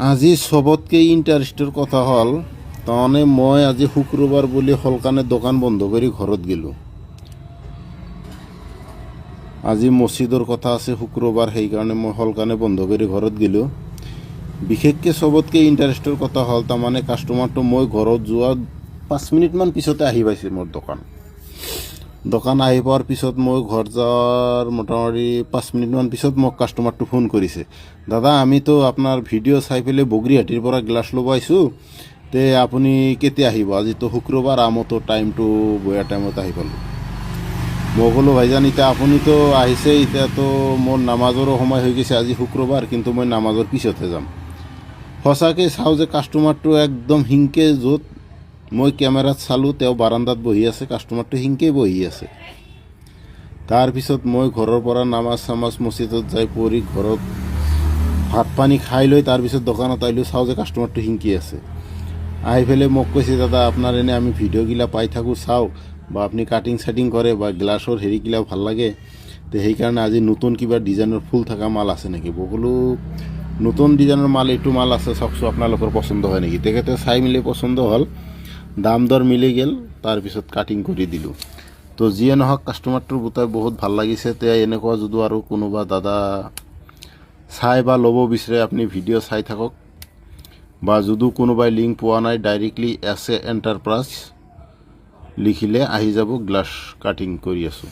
আজি সবতকে ইন্টারেস্টের কথা হল তাহলে মই আজি শুক্রবার বলে হলকানে দোকান বন্ধ করে ঘরত গেলো। আজি মসজিদর কথা আছে শুক্রবার, সেই কারণে মই হলকানে বন্ধ করে ঘরত গেলো। বিশেষকে সবতকে ইন্টারেস্টের কথা হল তাৰমানে কাস্টমাৰটো মই ঘৰত যোৱা 5 মিনিটমান পিছতে আহি পাইছে মোৰ দোকান আহি পোৱাৰ পিছত মই ঘৰ যাওয়াৰ মোটামুটি 5 মিনিটমান পিছত মোক কাস্টমাৰটো ফোন কৰিছে, দাদা আমি তো আপনাৰ ভিডিও চাই পেলাই বগৰীহাটীৰ পৰা গ্লাছ ল'ব আহিছোঁ, তে আপুনি কেতিয়া আহিব? আজি তো শুক্ৰবাৰ, আমতো টাইমটো বয়া টাইমত আহি পালোঁ। মই ক'লোঁ ভাইজান এতিয়া আপুনি তো আহিছে, এতিয়া তো মোৰ নামাজৰো সময় হৈ গৈছে, আজি শুক্ৰবাৰ কিন্তু মই নামাজৰ পিছতহে যাম। সঁচাকৈ চাওঁ যে কাস্টমাৰটো একদম হিংকে য'ত মই কেমেৰাত চালোঁ তেওঁ বাৰান্দাত বহি আছে, কাস্টমাৰটো হিংকেই বহি আছে। তাৰপিছত মই ঘৰৰ পৰা নামাজ চামাজ মছজিদত যাই পৰি ঘৰত ভাত পানী খাই লৈ তাৰপিছত দোকানত আহিলোঁ, চাওঁ যে কাস্টমাৰটো হিংকি আছে। আহি পেলাই মোক কৈছে, দাদা আপোনাৰ এনে আমি ভিডিঅ'গিলা পাই থাকোঁ চাওঁ, বা আপুনি কাটিং চাটিং কৰে বা গ্লাছৰ হেৰিগিলা ভাল লাগে, তো সেইকাৰণে আজি নতুন কিবা ডিজাইনৰ ফুল থকা মাল আছে নেকি? বলো নতুন ডিজাইনৰ মাল এইটো মাল আছে, চাওকচোন আপোনালোকৰ পচন্দ হয় নেকি? তেখেতে চাই মেলি পচন্দ হ'ল, দাম দৰ মিলি গেল, তাৰপিছত কাটিং কৰি দিলোঁ। তো যিয়ে নহওক কাস্টমাৰটোৰ গোটাই বহুত ভাল লাগিছে। তেতিয়া এনেকুৱা যদি আৰু কোনোবা দাদা চাই বা ল'ব বিচাৰে আপুনি ভিডিঅ' চাই থাকক, বা যদি কোনোবাই লিংক পোৱা নাই ডাইৰেক্টলি এছ এ এণ্টাৰপ্ৰাইজ লিখিলে আহি যাব, গ্লাছ কাটিং কৰি আছোঁ।